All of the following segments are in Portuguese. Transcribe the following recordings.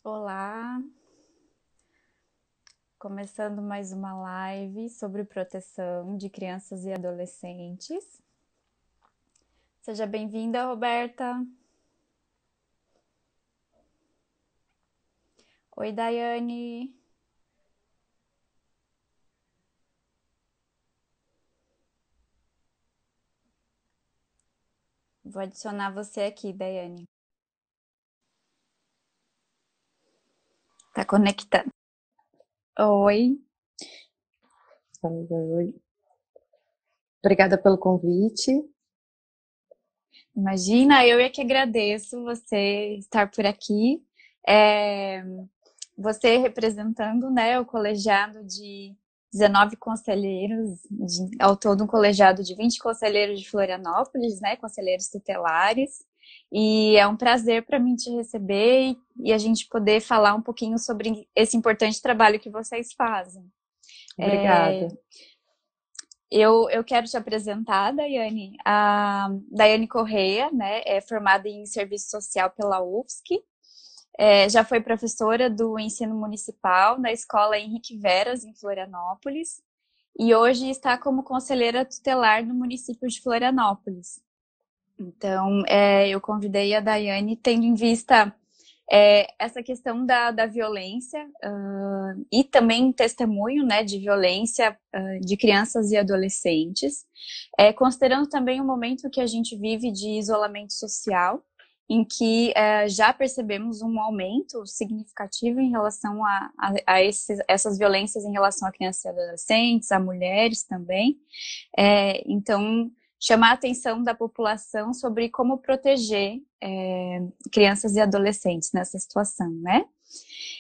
Olá, começando mais uma live sobre proteção de crianças e adolescentes. Seja bem-vinda, Roberta. Oi, Daiane. Vou adicionar você aqui, Daiane. Tá conectando. Oi, Oi. Obrigada pelo convite. imagina, eu é que agradeço você estar por aqui. É, Você representando, né, o colegiado de 19 conselheiros, ao todo um colegiado de 20 conselheiros de Florianópolis, né, conselheiros tutelares. E é um prazer para mim te receber e a gente poder falar um pouquinho sobre esse importante trabalho que vocês fazem. Obrigada. Eu quero te apresentar, Daiane. A Daiane Correia, né, é formada em Serviço Social pela UFSC. Já foi professora do ensino municipal na escola Henrique Veras, em Florianópolis, e hoje está como conselheira tutelar no município de Florianópolis. Então, eu convidei a Daiane tendo em vista essa questão da violência e também testemunho, né, de violência de crianças e adolescentes, considerando também o momento que a gente vive de isolamento social, em que já percebemos um aumento significativo em relação a essas violências em relação a crianças e adolescentes, a mulheres também. Então, chamar a atenção da população sobre como proteger crianças e adolescentes nessa situação, né?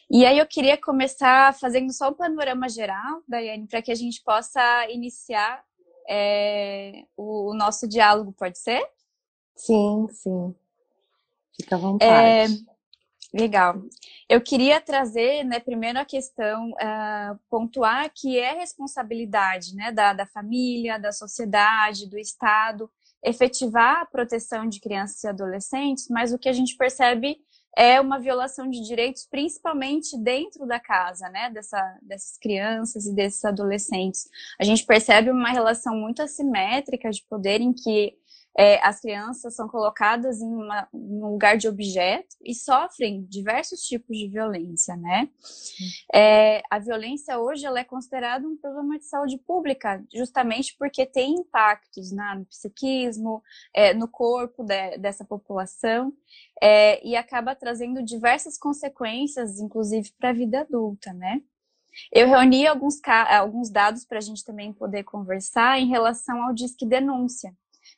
E aí eu queria começar fazendo só um panorama geral, Daiane, para que a gente possa iniciar o nosso diálogo, pode ser? Sim, sim. Fica à vontade. Legal. Eu queria trazer, né, primeiro a questão, pontuar que é responsabilidade, né, da família, da sociedade, do Estado, efetivar a proteção de crianças e adolescentes, mas o que a gente percebe é uma violação de direitos, principalmente dentro da casa, né, dessas crianças e desses adolescentes. A gente percebe uma relação muito assimétrica de poder em que as crianças são colocadas em um lugar de objeto e sofrem diversos tipos de violência, né? A violência hoje ela é considerada um problema de saúde pública, justamente porque tem impactos no psiquismo, no corpo dessa população, e acaba trazendo diversas consequências, inclusive para a vida adulta, né? Eu reuni alguns dados para a gente também poder conversar em relação ao Disque Denúncia,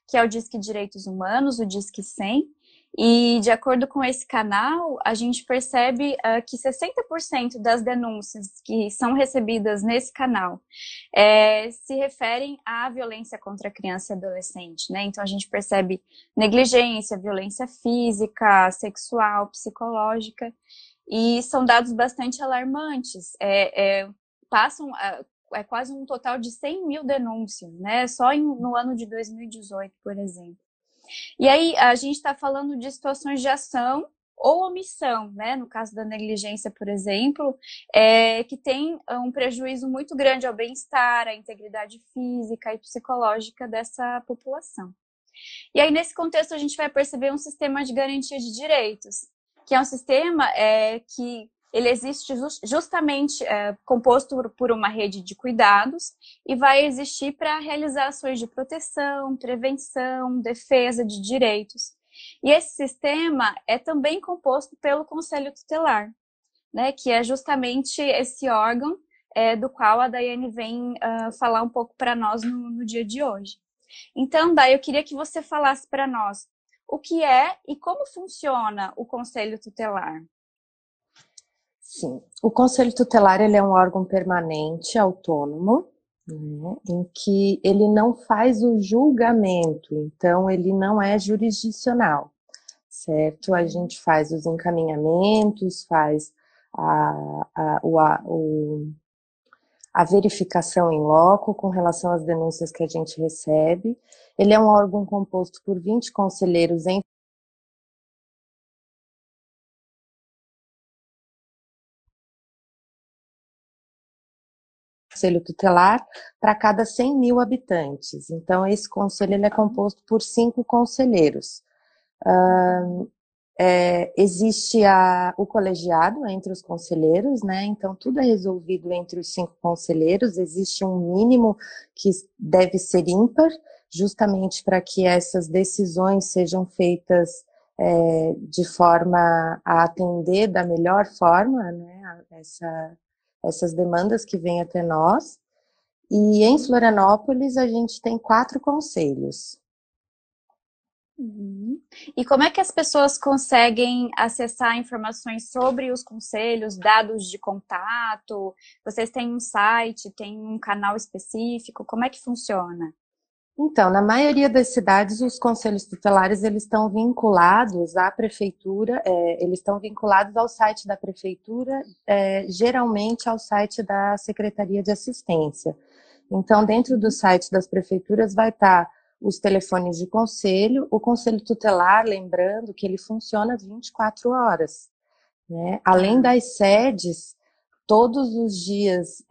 que é o Disque Direitos Humanos, o Disque 100, e de acordo com esse canal, a gente percebe que 60% das denúncias que são recebidas nesse canal se referem à violência contra a criança e adolescente, né? Então a gente percebe negligência, violência física, sexual, psicológica, e são dados bastante alarmantes. Passam quase um total de 100 mil denúncias, né? Só no ano de 2018, por exemplo. E aí a gente está falando de situações de ação ou omissão, né? No caso da negligência, por exemplo, que tem um prejuízo muito grande ao bem-estar, à integridade física e psicológica dessa população. E aí, nesse contexto, a gente vai perceber um sistema de garantia de direitos, que é um sistema que ele existe justamente composto por uma rede de cuidados e vai existir para realizar ações de proteção, prevenção, defesa de direitos. E esse sistema é também composto pelo Conselho Tutelar, né, que é justamente esse órgão do qual a Daiane vem falar um pouco para nós no dia de hoje. Então, Dai, eu queria que você falasse para nós o que é e como funciona o Conselho Tutelar. Sim. O Conselho Tutelar ele é um órgão permanente, autônomo, né, em que ele não faz o julgamento, então ele não é jurisdicional, certo? A gente faz os encaminhamentos, faz a verificação em loco com relação às denúncias que a gente recebe. Ele é um órgão composto por 20 conselheiros em conselho tutelar para cada 100 mil habitantes. Então, esse conselho ele é composto por 5 conselheiros. Existe o colegiado entre os conselheiros, né? Então, tudo é resolvido entre os 5 conselheiros. Existe um mínimo que deve ser ímpar, justamente para que essas decisões sejam feitas de forma a atender da melhor forma, né, essas demandas que vêm até nós. E em Florianópolis a gente tem 4 conselhos. Uhum. E como é que as pessoas conseguem acessar informações sobre os conselhos, dados de contato? Vocês têm um site, têm um canal específico? Como é que funciona? Então, na maioria das cidades, os conselhos tutelares eles estão vinculados à prefeitura, eles estão vinculados ao site da prefeitura, geralmente ao site da Secretaria de Assistência. Então, dentro do site das prefeituras vai estar os telefones de conselho, o conselho tutelar, lembrando que ele funciona 24 horas, né? Além das sedes, todos os dias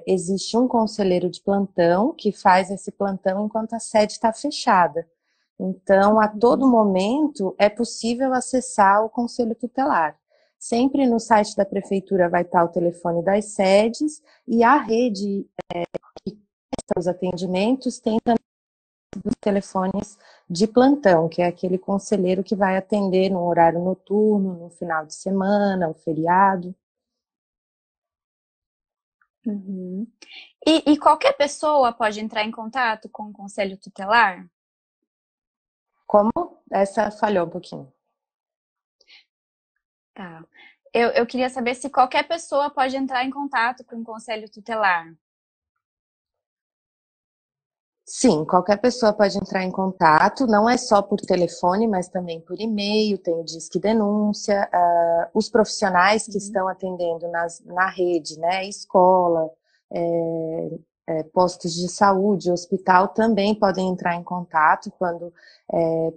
existe um conselheiro de plantão que faz esse plantão enquanto a sede está fechada. Então, a todo momento é possível acessar o conselho tutelar. Sempre no site da prefeitura vai estar o telefone das sedes e a rede que presta os atendimentos tem também os telefones de plantão, que é aquele conselheiro que vai atender no horário noturno, no final de semana, no feriado. Uhum. E qualquer pessoa pode entrar em contato com o conselho tutelar? Como? Essa falhou um pouquinho. Tá. Eu queria saber se qualquer pessoa pode entrar em contato com o conselho tutelar. Sim, qualquer pessoa pode entrar em contato, não é só por telefone, mas também por e-mail, tem o Disque Denúncia, os profissionais que estão atendendo na rede, né, escola, postos de saúde, hospital, também podem entrar em contato quando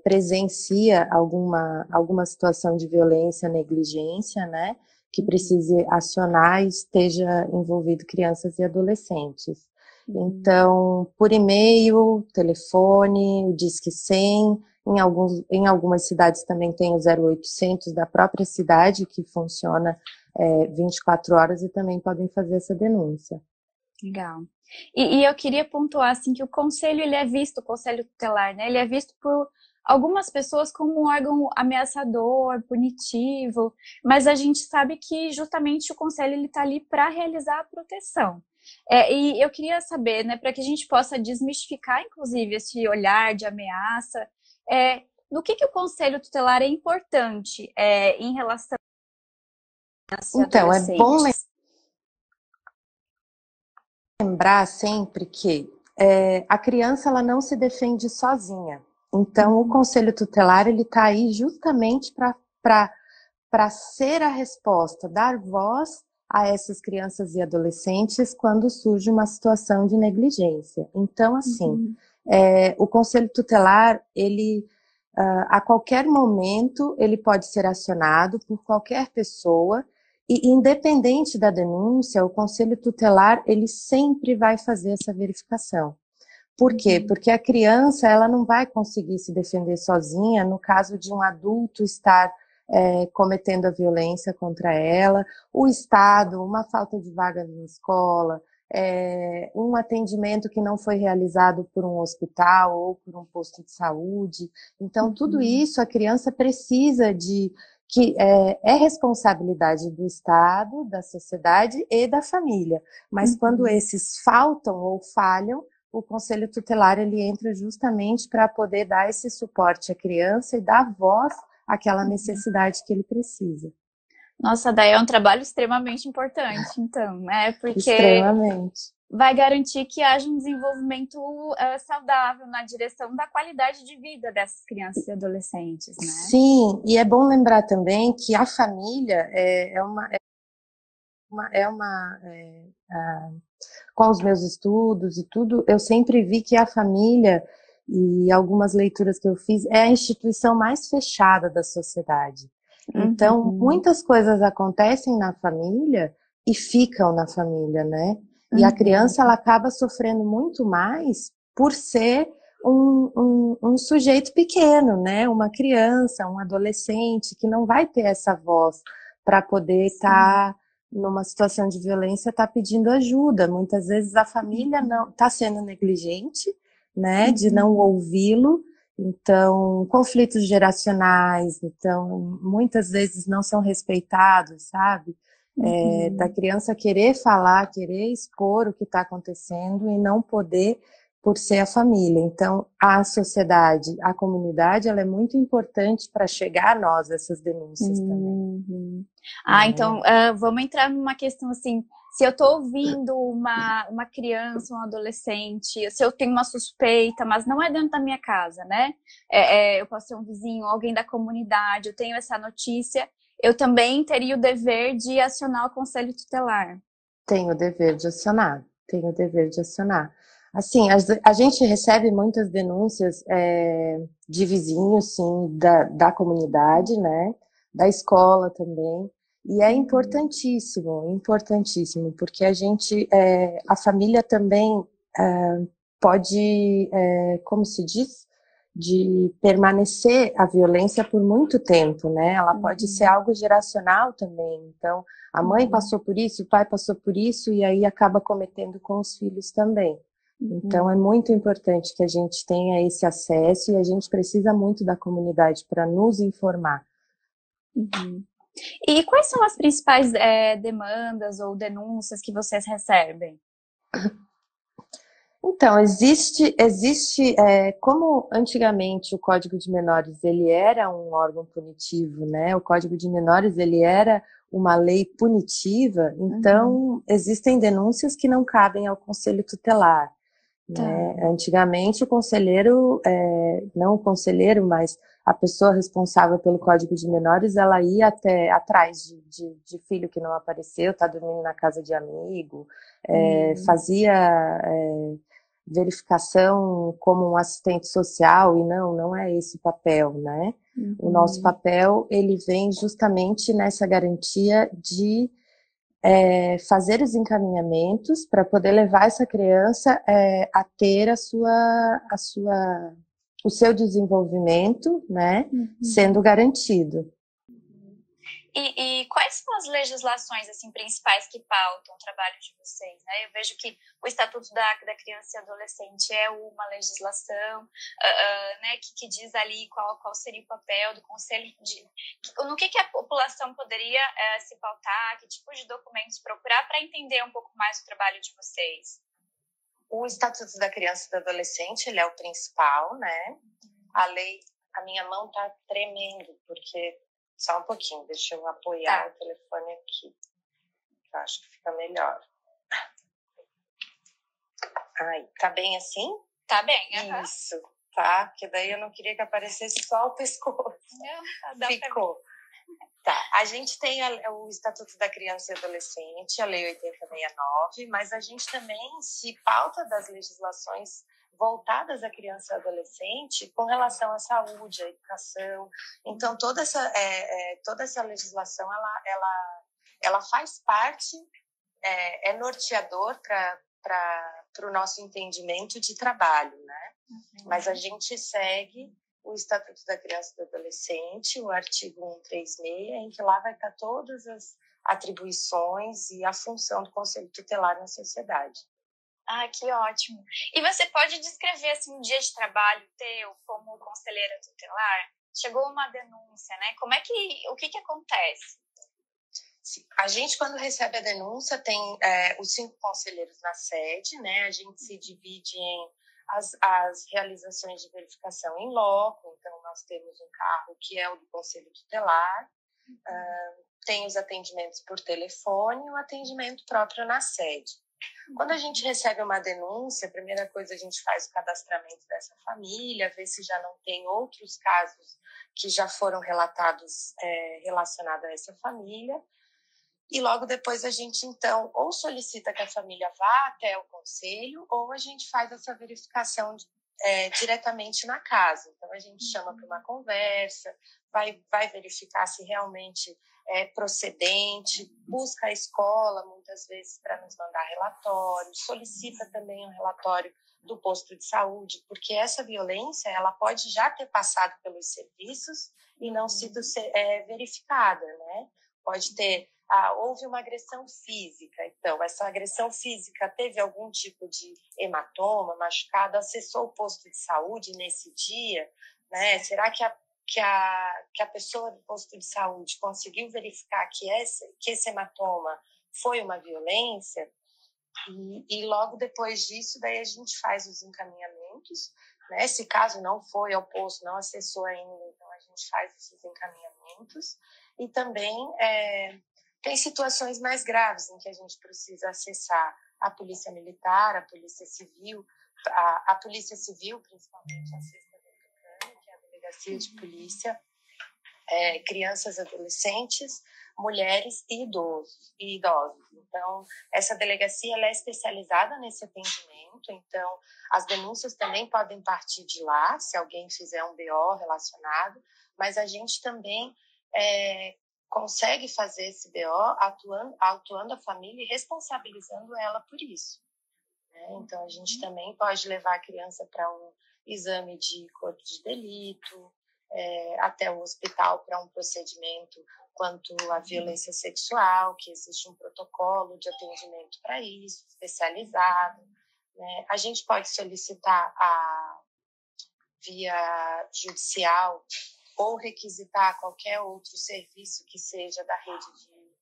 presencia alguma situação de violência, negligência, né, que precise acionar e esteja envolvido crianças e adolescentes. Então, por e-mail, telefone, o Disque 100, em algumas cidades também tem o 0800 da própria cidade, que funciona 24 horas e também podem fazer essa denúncia. Legal. E eu queria pontuar assim, que o conselho, ele é visto, o conselho tutelar, né? Ele é visto por algumas pessoas como um órgão ameaçador, punitivo, mas a gente sabe que justamente o conselho ele está ali para realizar a proteção. E eu queria saber, né, para que a gente possa desmistificar, inclusive, esse olhar de ameaça, no que o conselho tutelar é importante em relação às Então, é bom adolescentes. lembrar sempre que a criança ela não se defende sozinha. Então, o conselho tutelar ele está aí justamente para ser a resposta, dar voz a essas crianças e adolescentes quando surge uma situação de negligência. Então, assim, o conselho tutelar, ele, a qualquer momento, ele pode ser acionado por qualquer pessoa e, independente da denúncia, o conselho tutelar, ele sempre vai fazer essa verificação. Por quê? Porque a criança, ela não vai conseguir se defender sozinha no caso de um adulto estar cometendo a violência contra ela, o Estado, uma falta de vaga na escola, um atendimento que não foi realizado por um hospital ou por um posto de saúde. Então, tudo isso a criança precisa que é responsabilidade do Estado, da sociedade e da família. Mas quando esses faltam ou falham, o Conselho Tutelar ele entra justamente para poder dar esse suporte à criança e dar voz àquela necessidade que ele precisa. Nossa, daí é um trabalho extremamente importante, então, né? Porque extremamente. Vai garantir que haja um desenvolvimento saudável na direção da qualidade de vida dessas crianças e adolescentes, né? Sim, e é bom lembrar também que a família com os meus estudos e tudo, eu sempre vi que a família, e algumas leituras que eu fiz, é a instituição mais fechada da sociedade. Então, muitas coisas acontecem na família e ficam na família, né? E a criança, ela acaba sofrendo muito mais por ser um sujeito pequeno, né? Uma criança, um adolescente que não vai ter essa voz para poder estar numa situação de violência, tá pedindo ajuda. Muitas vezes a família não está sendo negligente, né? De não ouvi-lo. Então, conflitos geracionais, então, muitas vezes não são respeitados, sabe? Da criança querer falar, querer expor o que está acontecendo e não poder por ser a família. Então, a sociedade, a comunidade, ela é muito importante para chegar a nós, essas denúncias também. Então, vamos entrar numa questão assim, se eu estou ouvindo uma criança, um adolescente, se eu tenho uma suspeita, mas não é dentro da minha casa, né? Eu posso ser um vizinho, alguém da comunidade, eu tenho essa notícia, eu também teria o dever de acionar o conselho tutelar. Tenho o dever de acionar, tenho o dever de acionar. Assim, a gente recebe muitas denúncias de vizinhos, sim, da comunidade, né? Da escola também. E é importantíssimo, importantíssimo, porque a família também pode, como se diz, de permanecer a violência por muito tempo, né? Ela pode ser algo geracional também. Então, a mãe passou por isso, o pai passou por isso, e aí acaba cometendo com os filhos também. Então, é muito importante que a gente tenha esse acesso e a gente precisa muito da comunidade para nos informar. E quais são as principais demandas ou denúncias que vocês recebem? Então, existe como antigamente o Código de Menores ele era um órgão punitivo, né? O Código de Menores ele era uma lei punitiva, então existem denúncias que não cabem ao Conselho Tutelar. Né? Antigamente o conselheiro, não o conselheiro, mas a pessoa responsável pelo Código de Menores, ela ia até atrás de filho que não apareceu, tá dormindo na casa de amigo, fazia verificação como um assistente social, e não é esse o papel, né? O nosso papel, ele vem justamente nessa garantia de fazer os encaminhamentos para poder levar essa criança a ter o seu desenvolvimento, né, sendo garantido. E quais são as legislações assim, principais que pautam o trabalho de vocês? Né? Eu vejo que o Estatuto da Criança e Adolescente é uma legislação né, que diz ali qual seria o papel do Conselho, no que a população poderia se pautar, que tipo de documentos procurar para entender um pouco mais o trabalho de vocês. O Estatuto da Criança e do Adolescente, ele é o principal, né? A lei, a minha mão tá tremendo, porque... Só um pouquinho, deixa eu apoiar o telefone aqui. Eu acho que fica melhor. Ai, tá bem assim? Tá bem, Isso, tá? Porque daí eu não queria que aparecesse só o pescoço. Não, ficou. Tá, a gente tem o Estatuto da Criança e Adolescente, a Lei 8069, mas a gente também se pauta das legislações voltadas à criança e adolescente com relação à saúde, à educação. Então, toda essa legislação, ela faz parte, é norteador para o nosso entendimento de trabalho, né? Mas a gente segue o Estatuto da Criança e do Adolescente, o artigo 136, em que lá vai estar todas as atribuições e a função do Conselho Tutelar na sociedade. Que ótimo. E você pode descrever assim, um dia de trabalho teu como conselheira tutelar? Chegou uma denúncia, né? O que acontece? A gente, quando recebe a denúncia, tem os 5 conselheiros na sede, né? A gente se divide em as realizações de verificação em loco. Então, nós temos um carro que é o do Conselho Tutelar, tem os atendimentos por telefone e o atendimento próprio na sede. Quando a gente recebe uma denúncia, a primeira coisa a gente faz o cadastramento dessa família, ver se já não tem outros casos que já foram relatados relacionados a essa família. E logo depois a gente, então, ou solicita que a família vá até o conselho, ou a gente faz essa verificação diretamente na casa. Então, a gente chama para uma conversa, vai verificar se realmente é procedente, busca a escola muitas vezes para nos mandar relatório, solicita também um relatório do posto de saúde, porque essa violência ela pode já ter passado pelos serviços e não sido verificada, né? Pode ter, houve uma agressão física, então essa agressão física teve algum tipo de hematoma, machucado, acessou o posto de saúde nesse dia, né? Será que a pessoa do posto de saúde conseguiu verificar que esse hematoma foi uma violência? E logo depois disso, daí a gente faz os encaminhamentos, né? Se caso não foi ao posto, não acessou ainda, então a gente faz esses encaminhamentos. E também tem situações mais graves em que a gente precisa acessar a polícia militar, a polícia civil, a polícia civil, principalmente a 6ª Delegacia, que é a delegacia de polícia, crianças, adolescentes, mulheres e idosos. Então, essa delegacia ela é especializada nesse atendimento, então as denúncias também podem partir de lá, se alguém fizer um BO relacionado, mas a gente também consegue fazer esse BO atuando a família e responsabilizando ela por isso, né? Então, a gente também pode levar a criança para um exame de corpo de delito, até o hospital para um procedimento quanto à violência sexual, que existe um protocolo de atendimento para isso, especializado, né? A gente pode solicitar via judicial ou requisitar qualquer outro serviço que seja da rede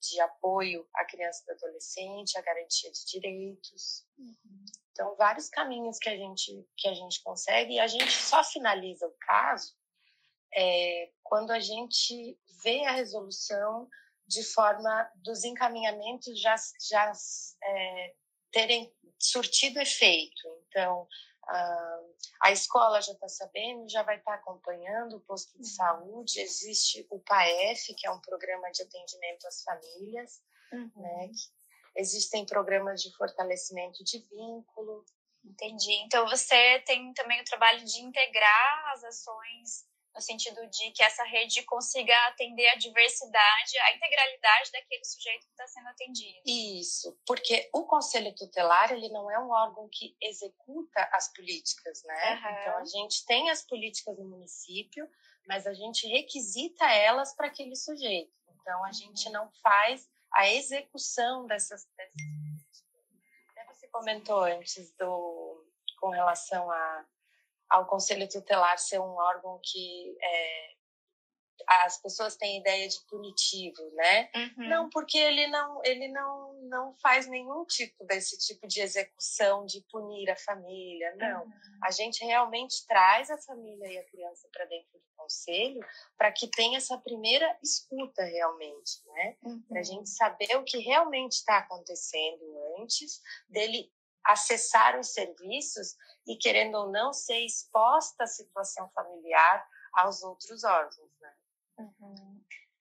de apoio à criança e adolescente, a garantia de direitos. Então, vários caminhos que a gente consegue, e a gente só finaliza o caso quando a gente vê a resolução de forma dos encaminhamentos já terem surtido efeito. Então, a escola já está sabendo, já vai estar acompanhando o posto de saúde, existe o PAEF, que é um programa de atendimento às famílias, né? Existem programas de fortalecimento de vínculo. Entendi. Então, você tem também o trabalho de integrar as ações no sentido de que essa rede consiga atender a diversidade, a integralidade daquele sujeito que está sendo atendido. Isso, porque o Conselho Tutelar, ele não é um órgão que executa as políticas, né? Então, a gente tem as políticas no município, mas a gente requisita elas para aquele sujeito. Então, a gente não faz a execução dessas políticas. Até você comentou antes com relação ao Conselho Tutelar ser um órgão que as pessoas têm ideia de punitivo, né? Não, porque ele não faz nenhum desse tipo de execução de punir a família, não. A gente realmente traz a família e a criança para dentro do conselho para que tenha essa primeira escuta realmente, né? Para a gente saber o que realmente está acontecendo antes dele acessar os serviços e, querendo ou não, ser exposta à situação familiar aos outros órgãos, né?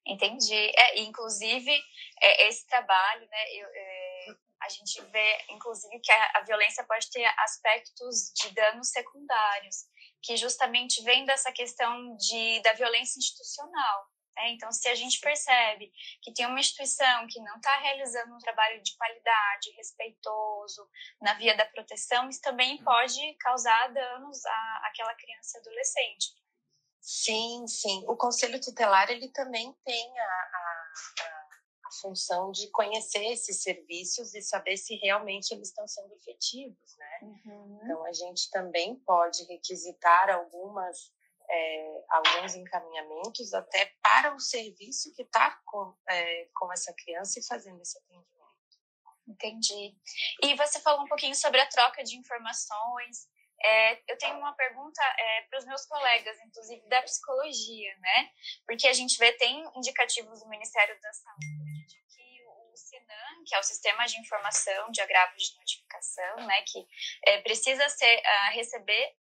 Entendi. Inclusive, esse trabalho, né, a gente vê, inclusive, que a violência pode ter aspectos de danos secundários, que justamente vem dessa questão da violência institucional. Então, se a gente percebe que tem uma instituição que não está realizando um trabalho de qualidade, respeitoso, na via da proteção, isso também pode causar danos àquela criança e adolescente. Sim, sim. O Conselho Tutelar, ele também tem a função de conhecer esses serviços e saber se realmente eles estão sendo efetivos, né? Então, a gente também pode requisitar alguns encaminhamentos até para o serviço que está com essa criança e fazendo esse atendimento. Entendi. E você falou um pouquinho sobre a troca de informações. Eu tenho uma pergunta para os meus colegas, inclusive da psicologia, né? Porque a gente tem indicativos do Ministério da Saúde de que o SINAM, que é o Sistema de Informação de Agravos de Notificação, né? Que precisa receber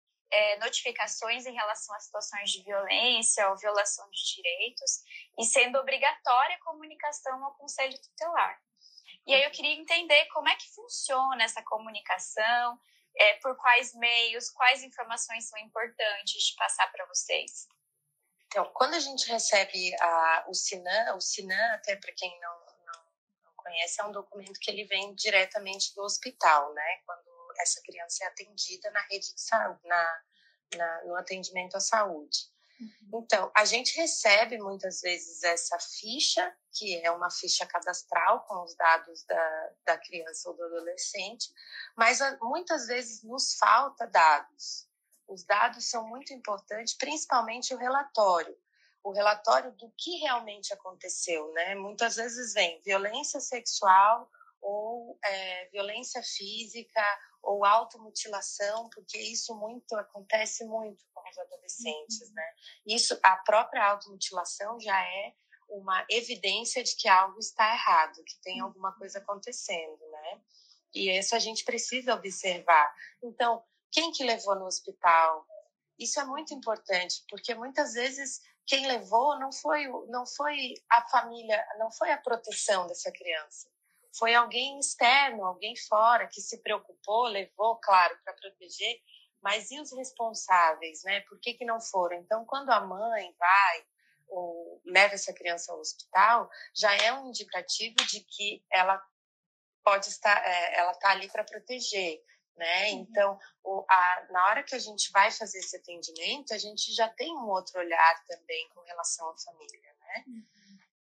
notificações em relação a situações de violência ou violação de direitos, e sendo obrigatória a comunicação ao Conselho Tutelar. E aí eu queria entender como é que funciona essa comunicação, por quais meios, quais informações são importantes de passar para vocês. Então, quando a gente recebe o SINAM, até para quem não conhece, é um documento que ele vem diretamente do hospital, né? Quando essa criança é atendida na rede de saúde, no atendimento à saúde. Então, a gente recebe muitas vezes essa ficha, que é uma ficha cadastral com os dados da criança ou do adolescente, mas muitas vezes nos falta dados. Os dados são muito importantes, principalmente o relatório do que realmente aconteceu, né? Muitas vezes vem violência sexual ou violência física ou automutilação, porque isso acontece muito com os adolescentes, né? Isso, a própria automutilação já é uma evidência de que algo está errado, que tem alguma coisa acontecendo, né? E isso a gente precisa observar. Então, quem que levou no hospital? Isso é muito importante, porque muitas vezes quem levou não foi a família, não foi a proteção dessa criança. Foi alguém externo, alguém fora, que se preocupou, levou, claro, para proteger, mas e os responsáveis, né? Por que não foram? Então, quando a mãe vai ou leva essa criança ao hospital, já é um indicativo de que ela pode estar, ela está ali para proteger, né? Então, na hora que a gente vai fazer esse atendimento, a gente já tem um outro olhar também com relação à família, né?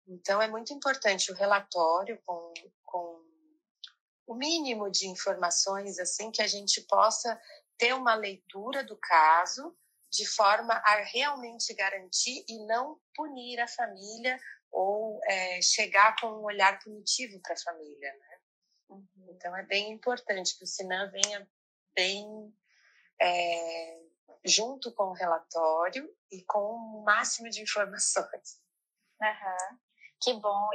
Então, é muito importante o relatório com o mínimo de informações, assim, que a gente possa ter uma leitura do caso de forma a realmente garantir e não punir a família ou chegar com um olhar punitivo para a família, né? Então, é bem importante que o SINAM venha bem junto com o relatório e com o máximo de informações. Uhum. Que bom.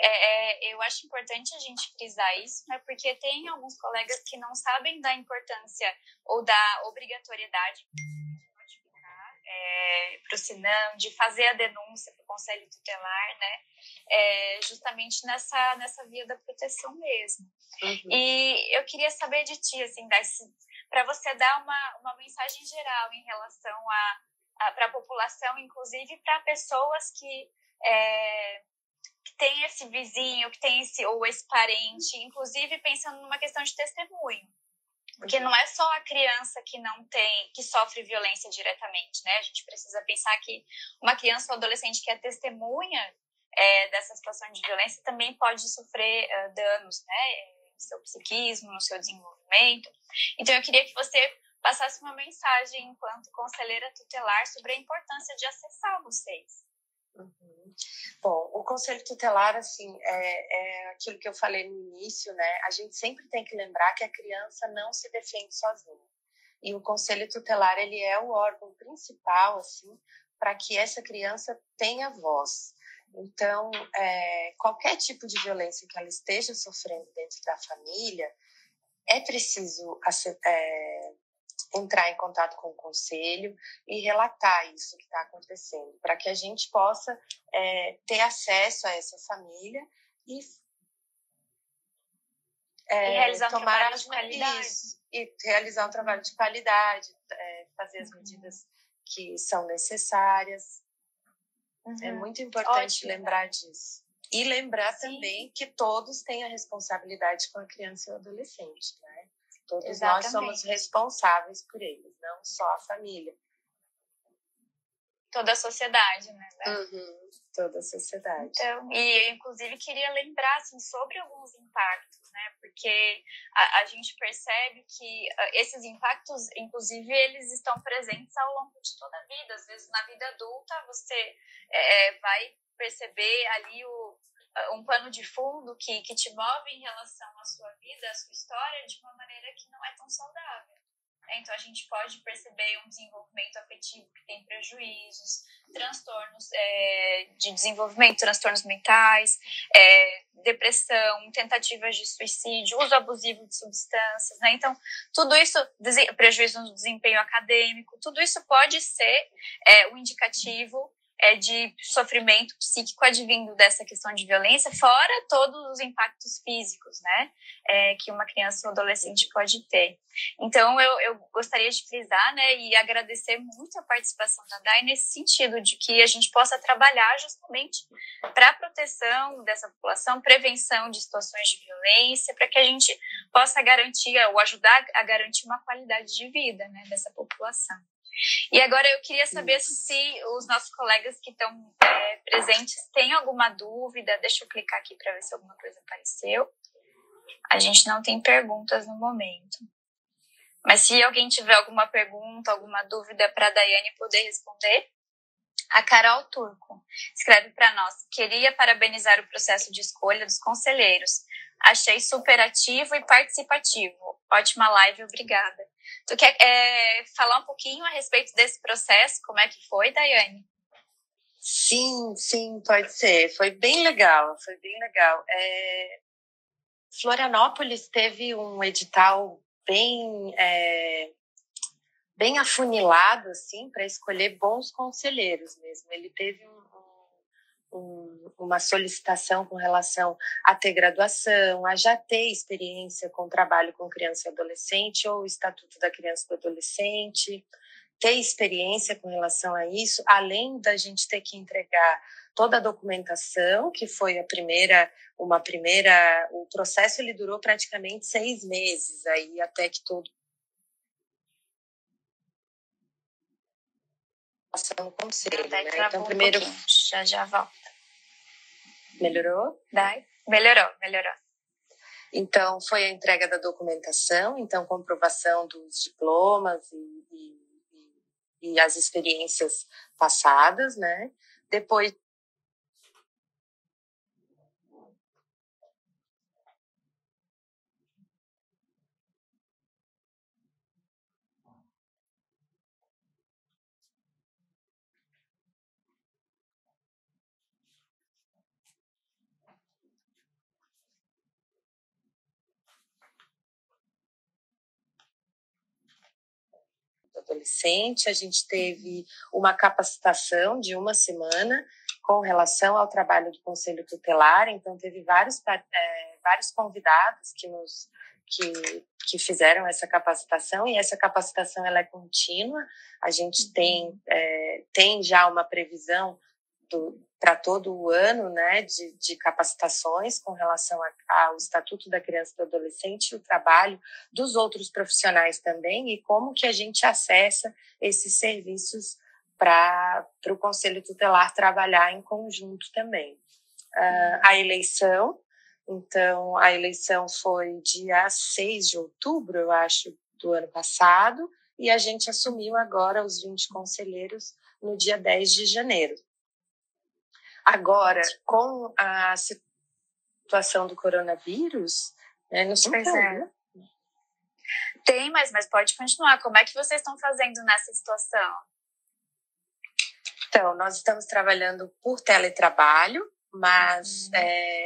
Eu acho importante a gente frisar isso, né? Porque tem alguns colegas que não sabem da importância ou da obrigatoriedade de notificar para o SINAM, de fazer a denúncia para o Conselho Tutelar, né? Justamente nessa via da proteção mesmo. Uhum. E eu queria saber de ti, assim, para você dar uma mensagem geral em relação para a população, inclusive para pessoas que tem esse vizinho, que tem esse parente, inclusive pensando numa questão de testemunho. Porque não é só a criança que sofre violência diretamente, né? A gente precisa pensar que uma criança ou adolescente que é testemunha dessa situação de violência também pode sofrer danos, né? No seu psiquismo, no seu desenvolvimento. Então, eu queria que você passasse uma mensagem enquanto conselheira tutelar sobre a importância de acessar vocês. Uhum. Bom, o Conselho Tutelar, assim, é aquilo que eu falei no início, né? A gente sempre tem que lembrar que a criança não se defende sozinha. E o Conselho Tutelar, ele é o órgão principal, assim, para que essa criança tenha voz. Então, qualquer tipo de violência que ela esteja sofrendo dentro da família, é preciso entrar em contato com o conselho e relatar isso que está acontecendo, para que a gente possa ter acesso a essa família e realizar um trabalho de qualidade. E realizar um trabalho de qualidade, fazer as medidas que são necessárias. Uhum. É muito importante lembrar disso. E lembrar também que todos têm a responsabilidade com a criança e o adolescente, né? Todos nós somos responsáveis por eles, não só a família. Toda a sociedade, né? Uhum, toda a sociedade. Então, e eu, inclusive, queria lembrar assim, sobre alguns impactos, né? Porque a gente percebe que esses impactos, inclusive, eles estão presentes ao longo de toda a vida. Às vezes, na vida adulta, você vai perceber ali um pano de fundo que te move em relação à sua vida, à sua história, de uma maneira que não é tão saudável. Então, a gente pode perceber um desenvolvimento afetivo que tem prejuízos, transtornos de desenvolvimento, transtornos mentais, depressão, tentativas de suicídio, uso abusivo de substâncias, né? Então, tudo isso, prejuízo no desempenho acadêmico, tudo isso pode ser um indicativo de sofrimento psíquico advindo dessa questão de violência, fora todos os impactos físicos, né, que uma criança ou adolescente pode ter. Então, eu gostaria de frisar, né, e agradecer muito a participação da Dai nesse sentido, de que a gente possa trabalhar justamente para a proteção dessa população, prevenção de situações de violência, para que a gente possa garantir ou ajudar a garantir uma qualidade de vida, né, dessa população. E agora eu queria saber se os nossos colegas que estão presentes têm alguma dúvida. Deixa eu clicar aqui para ver se alguma coisa apareceu. A gente não tem perguntas no momento. Mas se alguém tiver alguma pergunta, alguma dúvida para a Daiane poder responder, a Carol Turco escreve para nós: queria parabenizar o processo de escolha dos conselheiros. Achei super ativo e participativo. Ótima live, obrigada. Tu quer falar um pouquinho a respeito desse processo? Como é que foi, Daiane? Sim, pode ser. Foi bem legal, Florianópolis teve um edital bem afunilado, assim, para escolher bons conselheiros mesmo. Ele teve uma solicitação com relação a ter graduação, a já ter experiência com trabalho com criança e adolescente, ou o Estatuto da Criança e do Adolescente, ter experiência com relação a isso, além da gente ter que entregar toda a documentação, que foi o processo ele durou praticamente 6 meses, aí até que todo no conselho, né? Então, primeiro... Já volta. Melhorou? Melhorou. Então, foi a entrega da documentação, então, comprovação dos diplomas e as experiências passadas, né? Depois... adolescente, a gente teve uma capacitação de 1 semana com relação ao trabalho do Conselho Tutelar, então teve vários convidados que fizeram essa capacitação, e essa capacitação ela é contínua. A gente tem já uma previsão para todo o ano, né, de capacitações com relação ao Estatuto da Criança e do Adolescente e o trabalho dos outros profissionais também, e como que a gente acessa esses serviços para o Conselho Tutelar trabalhar em conjunto também. A eleição, então, a eleição foi dia 6 de outubro, eu acho, do ano passado, e a gente assumiu agora os 20 conselheiros no dia 10 de janeiro. Agora, com a situação do coronavírus, não sei Tem, mas pode continuar. Como é que vocês estão fazendo nessa situação? Então, nós estamos trabalhando por teletrabalho, mas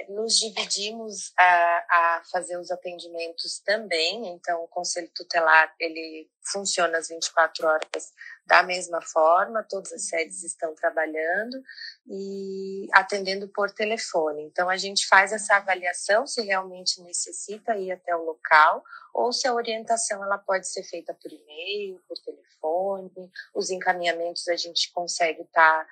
nos dividimos a fazer os atendimentos também. Então, o Conselho Tutelar, ele funciona às 24 horas da mesma forma, todas as sedes estão trabalhando e atendendo por telefone. Então, a gente faz essa avaliação se realmente necessita ir até o local ou se a orientação ela pode ser feita por e-mail, por telefone. Os encaminhamentos a gente consegue estar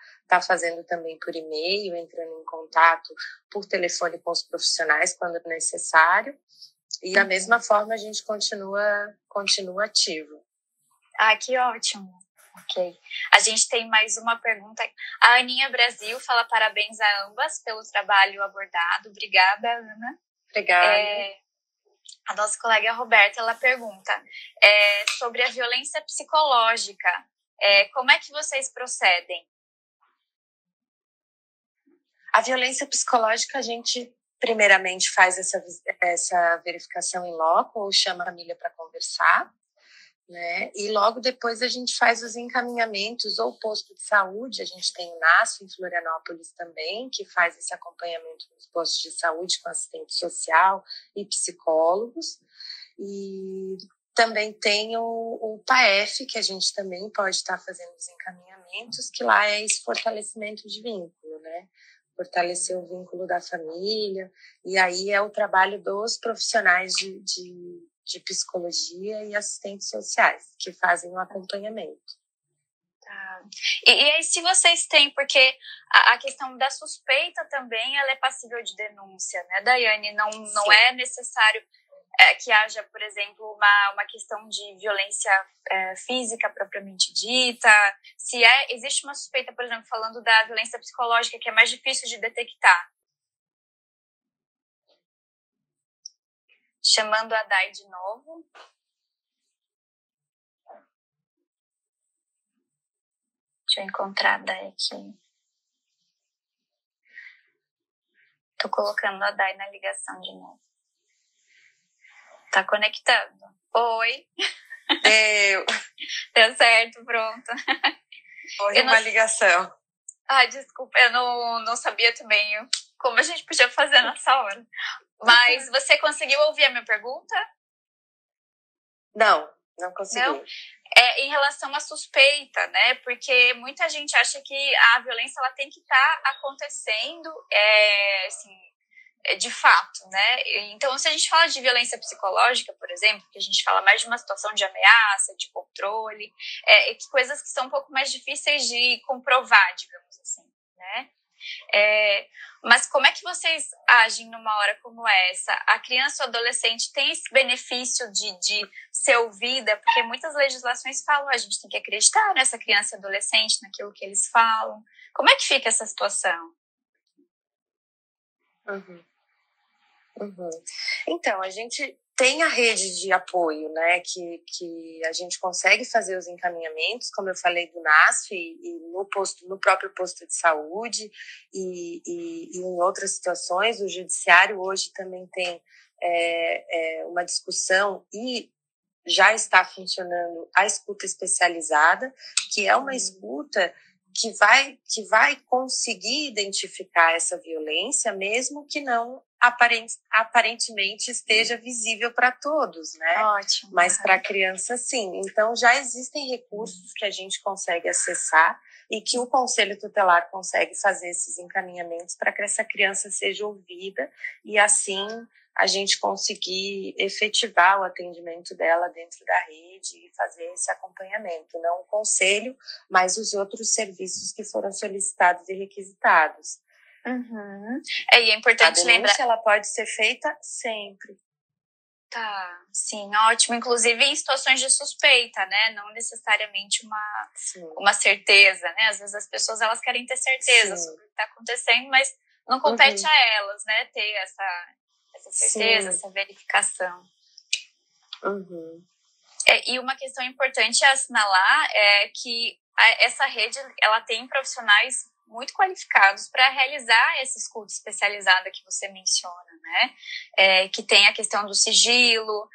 fazendo também por e-mail, entrando em contato por telefone com os profissionais quando necessário. E da mesma forma a gente continua ativo. Que ótimo. Ok. A gente tem mais uma pergunta. A Aninha Brasil fala parabéns a ambas pelo trabalho abordado. Obrigada, Ana. Obrigada. A nossa colega Roberta, ela pergunta sobre a violência psicológica. Como é que vocês procedem? A violência psicológica, a gente primeiramente faz essa verificação em loco ou chama a família para conversar, né? E logo depois a gente faz os encaminhamentos ou posto de saúde. A gente tem o NASF em Florianópolis também, que faz esse acompanhamento nos postos de saúde com assistente social e psicólogos. E também tem o PAEF, que a gente também pode estar fazendo os encaminhamentos, que lá é esse fortalecimento de vínculo, né? Fortalecer o vínculo da família, e aí é o trabalho dos profissionais de psicologia e assistentes sociais, que fazem o acompanhamento. Tá. E aí, se vocês têm, porque a questão da suspeita também, ela é passível de denúncia, né, Daiane? Não é necessário que haja, por exemplo, uma questão de violência física propriamente dita. Se existe uma suspeita, por exemplo, falando da violência psicológica, que é mais difícil de detectar. Chamando a Dai de novo. Deixa eu encontrar a Dai aqui. Tô colocando a Dai na ligação de novo. Tá conectando. Oi. Deu certo, pronto. Houve uma ligação. Ai, desculpa, eu não sabia também como a gente podia fazer nessa hora. Mas você conseguiu ouvir a minha pergunta? Não consegui. Não? Em relação à suspeita, né? Porque muita gente acha que a violência ela tem que estar acontecendo, assim, de fato, né? Então, se a gente fala de violência psicológica, por exemplo, que a gente fala mais de uma situação de ameaça, de controle, coisas que são um pouco mais difíceis de comprovar, digamos assim, né? Mas como é que vocês agem numa hora como essa? A criança ou adolescente tem esse benefício de ser ouvida? Porque muitas legislações falam, a gente tem que acreditar nessa criança e adolescente, naquilo que eles falam. Como é que fica essa situação? Então, a gente tem a rede de apoio, né, que a gente consegue fazer os encaminhamentos, como eu falei, do NASF e no próprio posto de saúde e em outras situações. O judiciário hoje também tem uma discussão e já está funcionando a escuta especializada, que é uma escuta que vai conseguir identificar essa violência, mesmo que não aparentemente esteja visível para todos, né? Ótimo. Mas para a criança, sim. Então, já existem recursos que a gente consegue acessar e que o Conselho Tutelar consegue fazer esses encaminhamentos para que essa criança seja ouvida e, assim, a gente conseguir efetivar o atendimento dela dentro da rede e fazer esse acompanhamento. Não o conselho, mas os outros serviços que foram solicitados e requisitados. Uhum. E é importante lembrar... ela pode ser feita sempre. Tá, sim, ótimo. Inclusive em situações de suspeita, né? Não necessariamente uma certeza, né? Às vezes as pessoas elas querem ter certeza sobre o que está acontecendo, mas não compete a elas, né? Ter essa certeza, essa verificação. E uma questão importante a assinalar é que essa rede ela tem profissionais muito qualificados para realizar essa escuta especializada que você menciona, né? Que tem a questão do sigilo,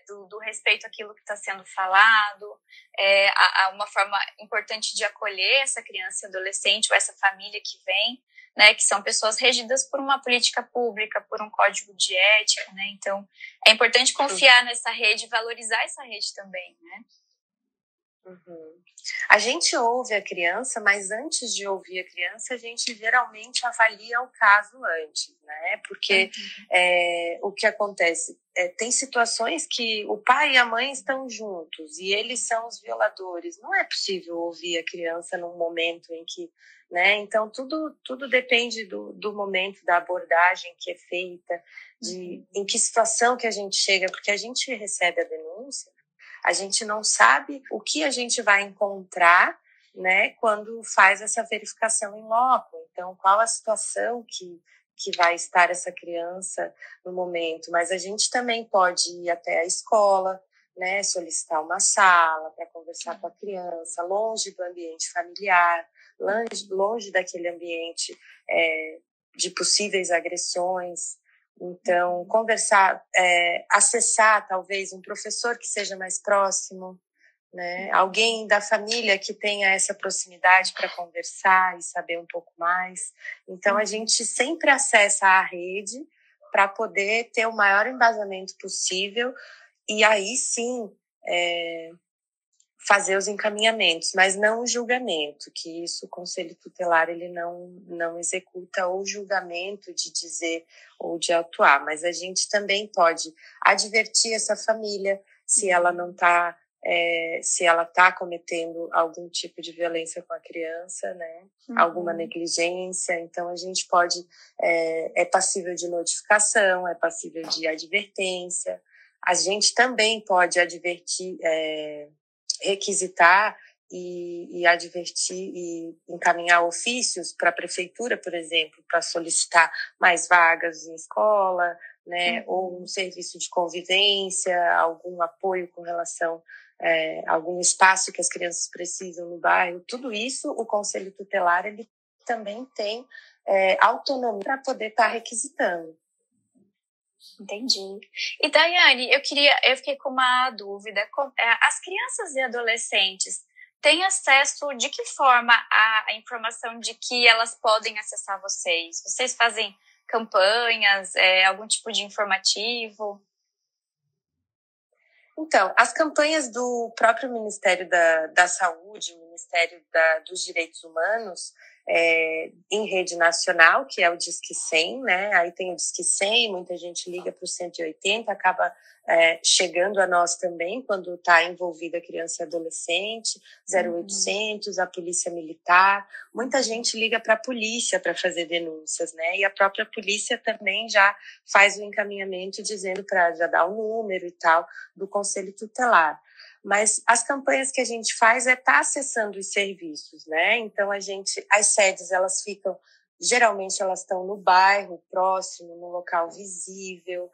do respeito àquilo que está sendo falado, uma forma importante de acolher essa criança e adolescente ou essa família que vem, né, que são pessoas regidas por uma política pública, por um código de ética, né? Então, é importante confiar nessa rede e valorizar essa rede também, né? A gente ouve a criança, mas antes de ouvir a criança, a gente geralmente avalia o caso antes, né? Porque o que acontece? Tem situações que o pai e a mãe estão juntos e eles são os violadores. Não é possível ouvir a criança num momento em que... né? Então, tudo depende do momento, da abordagem que é feita, em que situação que a gente chega, porque a gente recebe a denúncia, a gente não sabe o que a gente vai encontrar, né, quando faz essa verificação em loco. Então, qual a situação que vai estar essa criança no momento. Mas a gente também pode ir até a escola, né, solicitar uma sala para conversar com a criança, longe do ambiente familiar, longe daquele ambiente de possíveis agressões. Então, conversar, acessar talvez um professor que seja mais próximo, né? Alguém da família que tenha essa proximidade para conversar e saber um pouco mais. Então, a gente sempre acessa a rede para poder ter o maior embasamento possível e aí sim fazer os encaminhamentos, mas não o julgamento, que isso o Conselho Tutelar ele não executa o julgamento de dizer ou de autuar, mas a gente também pode advertir essa família se ela não está se ela está cometendo algum tipo de violência com a criança, né? Alguma negligência, então a gente pode, é passível de notificação, é passível de advertência, a gente também pode advertir, requisitar e advertir e encaminhar ofícios para a prefeitura, por exemplo, para solicitar mais vagas em escola, né? Ou um serviço de convivência, algum apoio com relação algum espaço que as crianças precisam no bairro, tudo isso o Conselho Tutelar ele também tem autonomia para poder estar requisitando. Entendi. E Daiane, eu fiquei com uma dúvida. As crianças e adolescentes têm acesso de que forma à informação de que elas podem acessar vocês? Vocês fazem campanhas, algum tipo de informativo? Então, as campanhas do próprio Ministério da Saúde, Ministério dos Direitos Humanos, em rede nacional, que é o Disque 100, né? Aí tem o Disque 100, muita gente liga para o 180, acaba chegando a nós também quando está envolvida criança e adolescente, 0800, a Polícia Militar. Muita gente liga para a polícia para fazer denúncias, né? E a própria polícia também já faz o encaminhamento dizendo para já dar o número e tal do Conselho Tutelar. Mas as campanhas que a gente faz estar acessando os serviços, né? Então as sedes elas ficam, geralmente elas estão no bairro próximo, no local visível.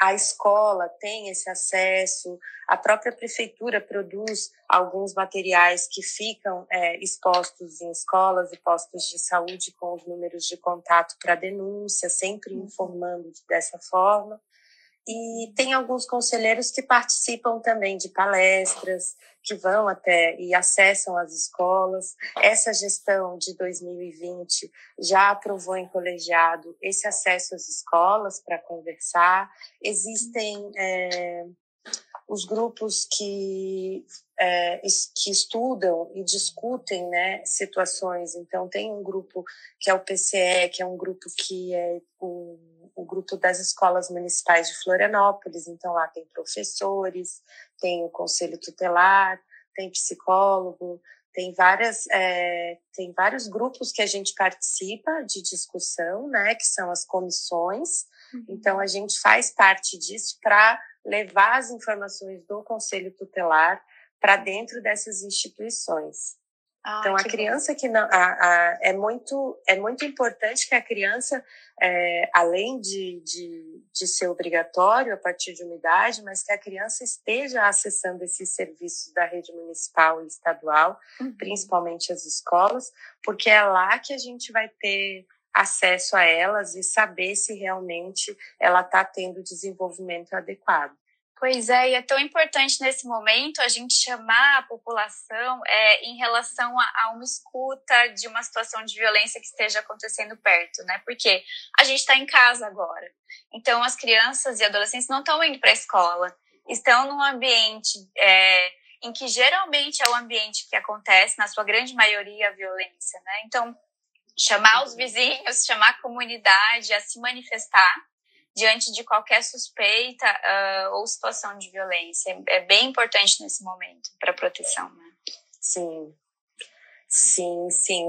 A escola tem esse acesso, a própria prefeitura produz alguns materiais que ficam expostos em escolas e postos de saúde com os números de contato para denúncia, sempre informando dessa forma. E tem alguns conselheiros que participam também de palestras, que vão até e acessam as escolas. Essa gestão de 2020 já aprovou em colegiado esse acesso às escolas para conversar. Existem os grupos que estudam e discutem, né, situações. Então, tem um grupo que é o PCE, que é um grupo que é o grupo das escolas municipais de Florianópolis. Então, lá tem professores, tem o Conselho Tutelar, tem psicólogo, tem vários grupos que a gente participa de discussão, né, que são as comissões. Então, a gente faz parte disso para levar as informações do Conselho Tutelar para dentro dessas instituições. Então, a criança que não... é muito importante que a criança, além de ser obrigatório a partir de uma idade, mas que a criança esteja acessando esses serviços da rede municipal e estadual, principalmente as escolas, porque é lá que a gente vai ter acesso a elas e saber se realmente ela está tendo desenvolvimento adequado. Pois é, e é tão importante nesse momento a gente chamar a população em relação a uma escuta de uma situação de violência que esteja acontecendo perto, né? Porque a gente está em casa agora. Então, as crianças e adolescentes não estão indo para a escola, estão num ambiente em que geralmente é o ambiente que acontece, na sua grande maioria, a violência, né? Então, chamar os vizinhos, chamar a comunidade a se manifestar diante de qualquer suspeita ou situação de violência. É bem importante nesse momento para a proteção, né? Sim.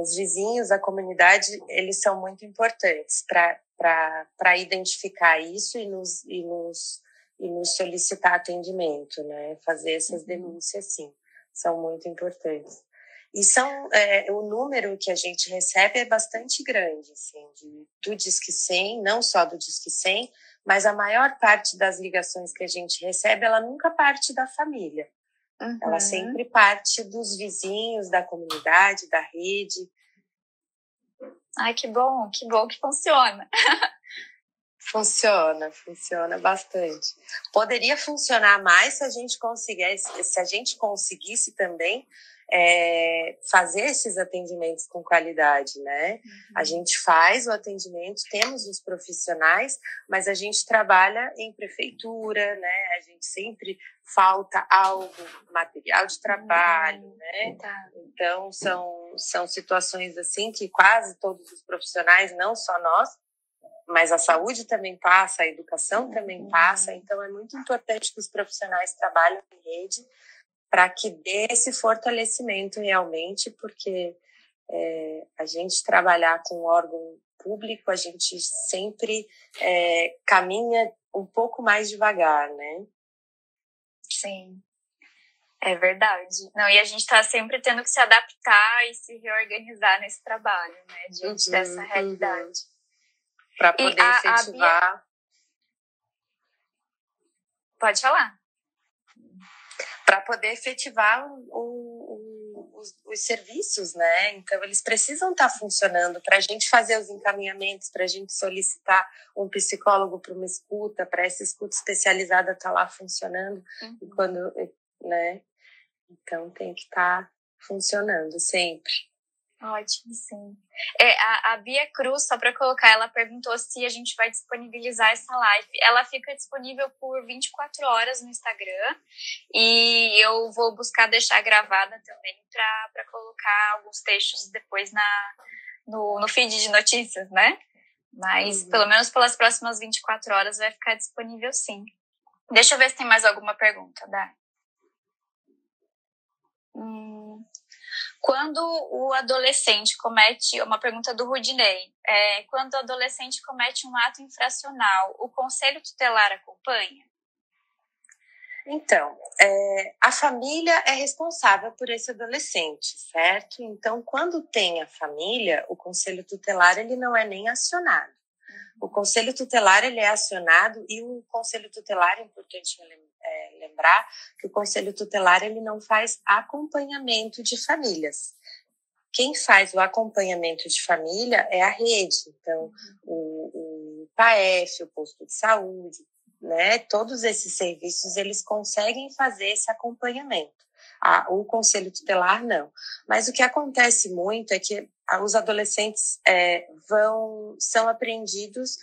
Os vizinhos, a comunidade, eles são muito importantes para identificar isso e nos solicitar atendimento, né? Fazer essas denúncias, sim, são muito importantes. E o número que a gente recebe é bastante grande, assim, do Disque 100, não só do Disque 100, mas a maior parte das ligações que a gente recebe, ela nunca parte da família. Ela sempre parte dos vizinhos, da comunidade, da rede. Ai, que bom que funciona. Funciona bastante. Poderia funcionar mais se a gente conseguisse também fazer esses atendimentos com qualidade, né? A gente faz o atendimento, temos os profissionais, mas a gente trabalha em prefeitura, né? A gente sempre falta algo, material de trabalho, né? Então, são situações assim que quase todos os profissionais, não só nós, mas a saúde também passa, a educação também passa, então é muito importante que os profissionais trabalhem em rede para que dê esse fortalecimento realmente, porque a gente trabalhar com órgão público, a gente sempre caminha um pouco mais devagar, né? Sim, é verdade. Não, e a gente está sempre tendo que se adaptar e se reorganizar nesse trabalho, né? Diante dessa realidade. Para poder efetivar... Bia... Pode falar. Para poder efetivar os serviços, né? Então, eles precisam estar funcionando para a gente fazer os encaminhamentos, para a gente solicitar um psicólogo para uma escuta, para essa escuta especializada estar lá funcionando. E quando, né? Então, tem que estar funcionando sempre. Ótimo, sim. A Bia Cruz, só para colocar, ela perguntou se a gente vai disponibilizar essa live. Ela fica disponível por 24 horas no Instagram e eu vou buscar deixar gravada também para colocar alguns textos depois no feed de notícias, né? Mas pelo menos pelas próximas 24 horas vai ficar disponível, sim. Deixa eu ver se tem mais alguma pergunta, Dá. Quando o adolescente comete, uma pergunta do Rudinei, quando o adolescente comete um ato infracional, o conselho tutelar acompanha? Então, a família é responsável por esse adolescente, certo? Então, quando tem a família, o conselho tutelar ele não é nem acionado. O conselho tutelar ele é acionado e o conselho tutelar, é importante lembrar que o conselho tutelar ele não faz acompanhamento de famílias. Quem faz o acompanhamento de família é a rede. Então, o PAEF, o posto de saúde, né? Todos esses serviços eles conseguem fazer esse acompanhamento. O conselho tutelar não. Mas o que acontece muito é que os adolescentes são apreendidos,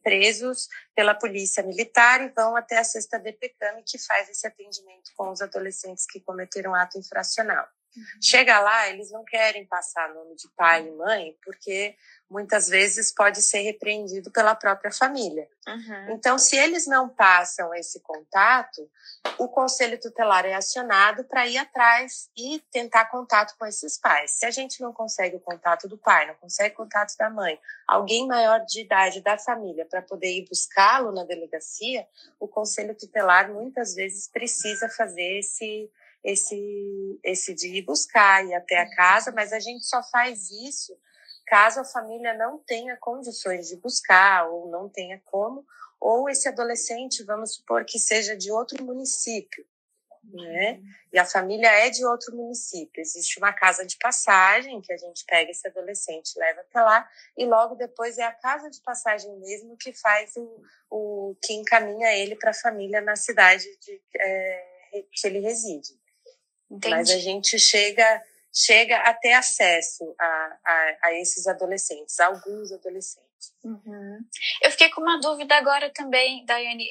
presos pela polícia militar e vão até a 6ª DPCAM, que faz esse atendimento com os adolescentes que cometeram ato infracional. Chega lá, eles não querem passar nome de pai e mãe, porque muitas vezes pode ser repreendido pela própria família. Então, se eles não passam esse contato, o conselho tutelar é acionado para ir atrás e tentar contato com esses pais. Se a gente não consegue o contato do pai, não consegue o contato da mãe, alguém maior de idade da família para poder ir buscá-lo na delegacia, o conselho tutelar muitas vezes precisa fazer esse de ir buscar, ir até a casa, mas a gente só faz isso caso a família não tenha condições de buscar ou não tenha como, ou esse adolescente, vamos supor que seja de outro município, né? E a família é de outro município. Existe uma casa de passagem que a gente pega esse adolescente, leva até lá e logo depois é a casa de passagem mesmo que faz que encaminha ele para a família na cidade que ele reside. Entendi. Mas a gente chega a ter acesso a esses adolescentes, a alguns adolescentes. Eu fiquei com uma dúvida agora também, Daiane,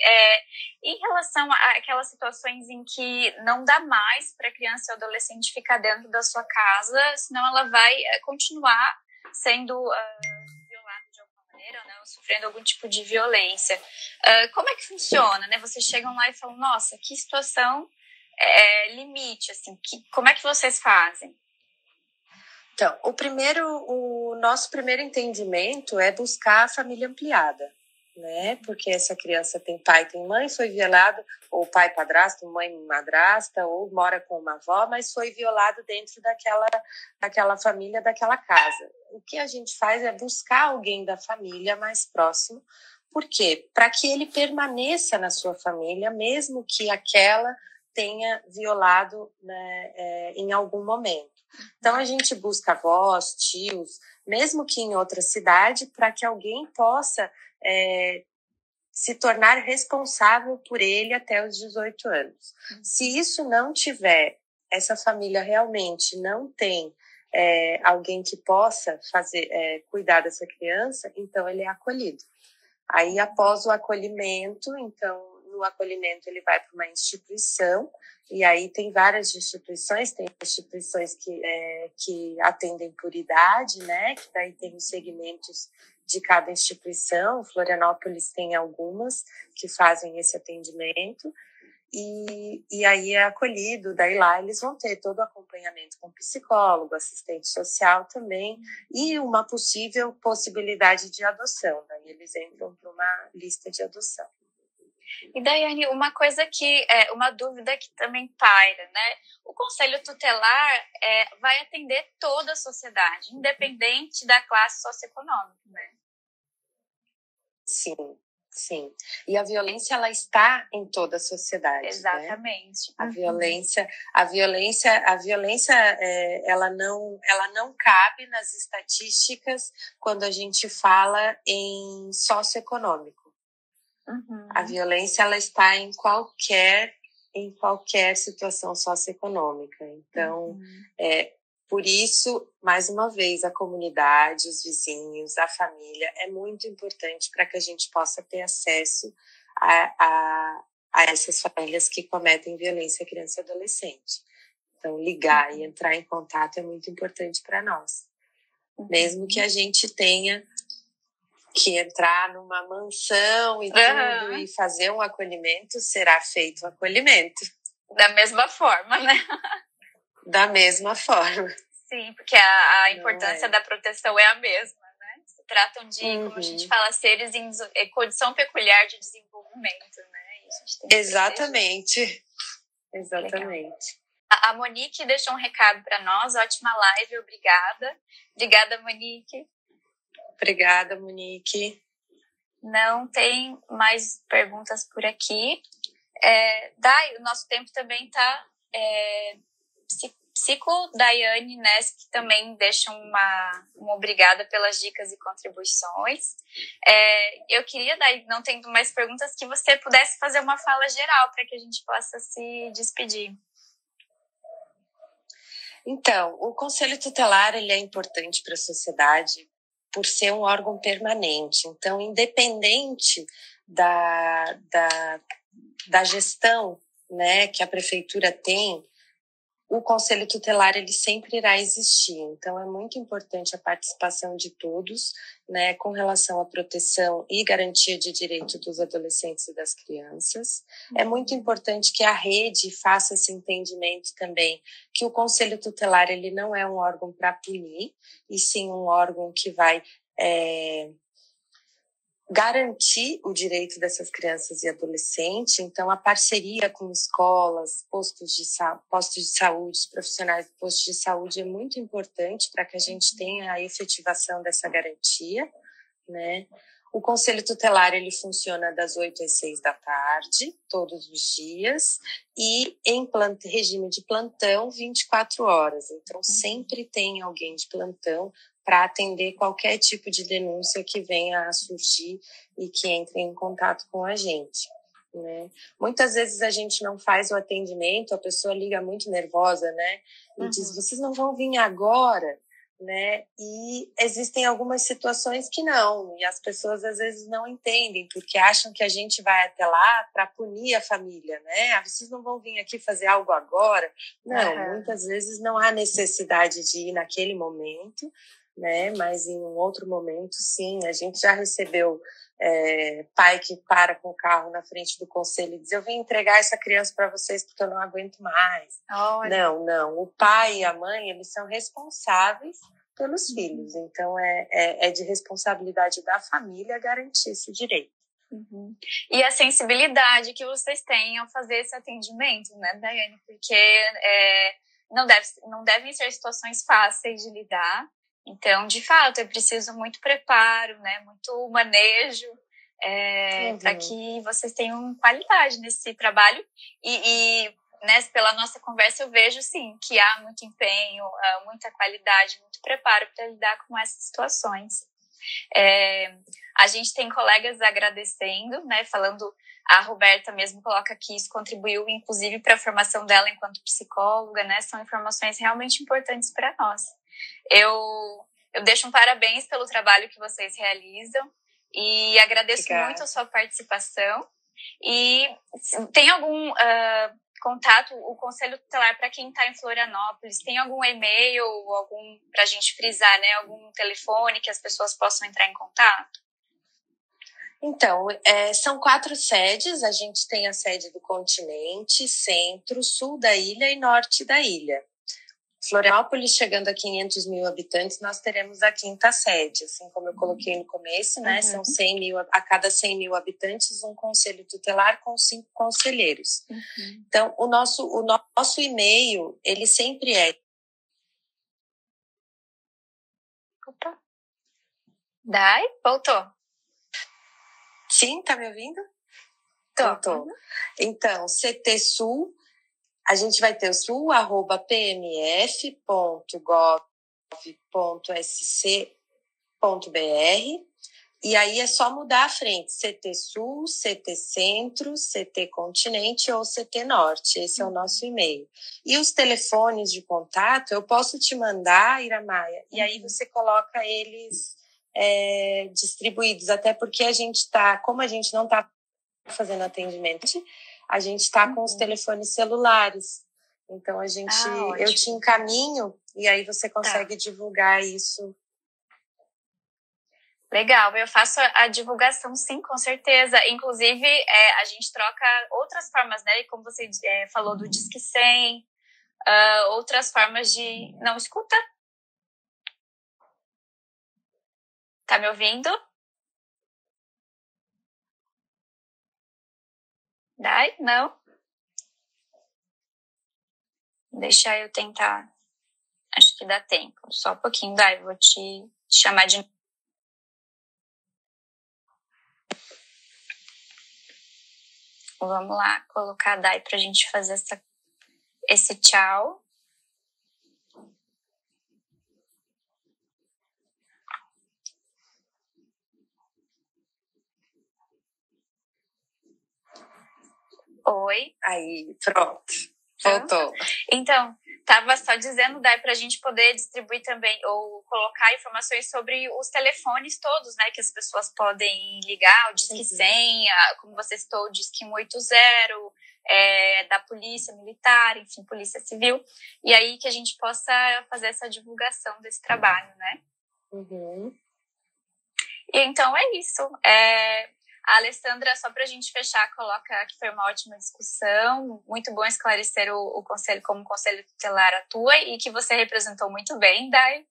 em relação àquelas situações em que não dá mais para a criança ou adolescente ficar dentro da sua casa, senão ela vai continuar sendo violada de alguma maneira, né, ou sofrendo algum tipo de violência. Como é que funciona, né? Vocês chegam lá e falam, nossa, que situação limite, assim, como é que vocês fazem? Então, o nosso primeiro entendimento é buscar a família ampliada, né? Porque essa criança tem pai, tem mãe, foi violado, ou pai padrasto, mãe madrasta, ou mora com uma avó, mas foi violado dentro daquela família, daquela casa. O que a gente faz é buscar alguém da família mais próximo. Por quê? Para que ele permaneça na sua família, mesmo que aquela tenha violado, né, em algum momento. Então, a gente busca avós, tios, mesmo que em outra cidade, para que alguém possa se tornar responsável por ele até os 18 anos. Se isso não tiver essa família realmente não tem alguém que possa cuidar dessa criança, então ele é acolhido. Aí, após o acolhimento, então, no acolhimento ele vai para uma instituição, e aí tem várias instituições, tem instituições que atendem por idade, né? Que daí tem os segmentos de cada instituição. Florianópolis tem algumas que fazem esse atendimento, e aí é acolhido, daí lá eles vão ter todo o acompanhamento com psicólogo, assistente social também, e uma possível possibilidade de adoção, daí eles entram para uma lista de adoção. E Daiane, uma dúvida que também paira, né? O Conselho Tutelar vai atender toda a sociedade, independente da classe socioeconômica, né? Sim. Sim, e a violência ela está em toda a sociedade. Exatamente. Né? A violência ela não cabe nas estatísticas quando a gente fala em socioeconômico. A violência ela está em qualquer situação socioeconômica. Então, por isso, mais uma vez, a comunidade, os vizinhos, a família é muito importante para que a gente possa ter acesso a essas famílias que cometem violência à criança e adolescente. Então, ligar e entrar em contato é muito importante para nós. Mesmo que a gente tenha que entrar numa mansão e tudo e fazer um acolhimento, será feito um acolhimento. Da mesma forma, né? Da mesma forma. Sim, porque a importância da proteção é a mesma, né? Se tratam de, como a gente fala, seres em condição peculiar de desenvolvimento, né? E a gente tem Exatamente. Legal. A Monique deixou um recado para nós, ótima live, obrigada. Obrigada, Monique. Obrigada, Monique. Não tem mais perguntas por aqui. Dai, o nosso tempo também está... Psico, Daiane, Ness, que também deixam uma obrigada pelas dicas e contribuições. Eu queria, Dai, não tendo mais perguntas, que você pudesse fazer uma fala geral para que a gente possa se despedir. Então, o Conselho Tutelar ele é importante para a sociedade por ser um órgão permanente. Então, independente da gestão, né, que a prefeitura tem, o Conselho Tutelar ele sempre irá existir. Então, é muito importante a participação de todos, né, com relação à proteção e garantia de direito dos adolescentes e das crianças. É muito importante que a rede faça esse entendimento também, que o Conselho Tutelar ele não é um órgão para punir, e sim um órgão que vai garantir o direito dessas crianças e adolescentes. Então, a parceria com escolas, postos de saúde, profissionais de postos de saúde é muito importante para que a gente tenha a efetivação dessa garantia, né? O Conselho Tutelar ele funciona das 8 às 6 da tarde, todos os dias, e em regime de plantão 24 horas. Então, sempre tem alguém de plantão para atender qualquer tipo de denúncia que venha a surgir e que entre em contato com a gente, né? Muitas vezes a gente não faz o atendimento, a pessoa liga muito nervosa, né? E diz, vocês não vão vir agora, né? E existem algumas situações que não, e as pessoas às vezes não entendem, porque acham que a gente vai até lá para punir a família, né? Vocês não vão vir aqui fazer algo agora. Não, muitas vezes não há necessidade de ir naquele momento, né? Mas em um outro momento, sim. A gente já recebeu pai que para com o carro na frente do conselho e diz, eu vim entregar essa criança para vocês porque eu não aguento mais. Olha. Não. O pai e a mãe, eles são responsáveis pelos filhos. Então, é de responsabilidade da família garantir esse direito. E a sensibilidade que vocês têm ao fazer esse atendimento, né, Daiane? Porque não devem ser situações fáceis de lidar. Então, de fato, é preciso muito preparo, né? Muito manejo, para que vocês tenham qualidade nesse trabalho. E né, pela nossa conversa, eu vejo, sim, que há muito empenho, muita qualidade, muito preparo para lidar com essas situações. A gente tem colegas agradecendo, né? Falando A Roberta mesmo coloca que isso contribuiu, inclusive, para a formação dela enquanto psicóloga, né? São informações realmente importantes para nós. Eu deixo um parabéns pelo trabalho que vocês realizam e agradeço muito a sua participação. E tem algum contato, o Conselho Tutelar, para quem está em Florianópolis, tem algum e-mail, algum para a gente frisar, né? Algum telefone que as pessoas possam entrar em contato? Então, são 4 sedes. A gente tem a sede do continente, centro, sul da ilha e norte da ilha. Florianópolis, chegando a 500 mil habitantes, nós teremos a 5ª sede. Assim como eu coloquei no começo, né? São 100 mil, a cada 100 mil habitantes, um conselho tutelar com 5 conselheiros. Então, o nosso e-mail, ele sempre é... Opa. Dai, voltou. Sim, tá me ouvindo? Tô. Então, CTSul, a gente vai ter o sul@pmf.gov.sc.br, e aí é só mudar a frente, CT Sul, CT Centro, CT Continente ou CT Norte. Esse é o nosso e-mail. E os telefones de contato, eu posso te mandar, Iramaia, e aí você coloca eles distribuídos, até porque como a gente não está fazendo atendimento, a gente está com os telefones celulares. Então, eu te encaminho e aí você consegue divulgar isso. Legal, eu faço a divulgação, sim, com certeza. Inclusive, a gente troca outras formas, né? Como você falou do Disque 100, outras formas de... Não, escuta? Tá me ouvindo? Dai? Não? Deixa eu tentar. Acho que dá tempo. Só um pouquinho, Dai. Vou te chamar de... Vamos lá, colocar a Dai pra gente fazer esse tchau. Oi. Aí, pronto. Voltou. Então, estava só dizendo, Dai, para a gente poder distribuir também, ou colocar informações sobre os telefones todos, né, que as pessoas podem ligar, o Disque 100, como você citou, o Disque 180, da Polícia Militar, enfim, Polícia Civil, e aí que a gente possa fazer essa divulgação desse trabalho, né? E então é isso. A Alessandra, só para a gente fechar, coloca que foi uma ótima discussão, muito bom esclarecer o Conselho, como o Conselho Tutelar atua, e que você representou muito bem, Dai,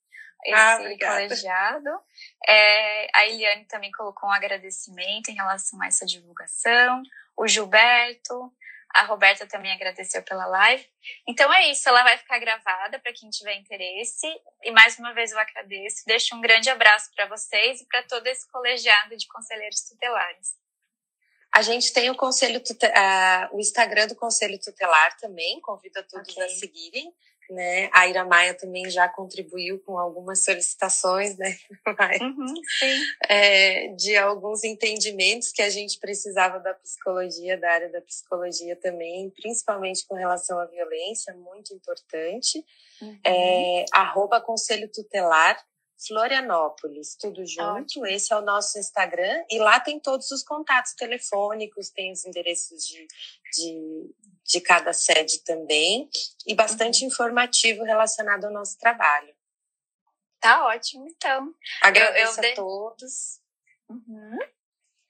esse colegiado. A Eliane também colocou um agradecimento em relação a essa divulgação, o Gilberto, a Roberta também agradeceu pela live. Então é isso, ela vai ficar gravada para quem tiver interesse. E mais uma vez eu agradeço. Deixo um grande abraço para vocês e para todo esse colegiado de conselheiros tutelares. A gente tem o Instagram do Conselho Tutelar também, convido a todos a seguirem, né? A Iramaia também já contribuiu com algumas solicitações, né? Sim. De alguns entendimentos que a gente precisava da área da psicologia também, principalmente com relação à violência, muito importante. @Conselho Tutelar Florianópolis, tudo junto. Esse é o nosso Instagram, e lá tem todos os contatos telefônicos, tem os endereços de cada sede também, e bastante informativo relacionado ao nosso trabalho. Tá ótimo, então. Agradeço a todos.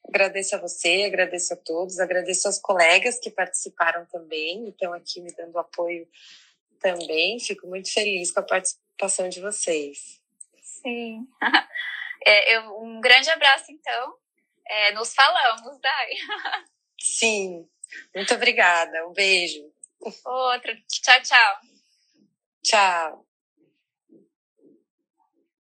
Agradeço a você, agradeço a todos, agradeço aos colegas que participaram também, e estão aqui me dando apoio também. Fico muito feliz com a participação de vocês. Sim. Um grande abraço, então. Nos falamos, Dai. Sim. Muito obrigada. Um beijo. Outro. Tchau, tchau. Tchau.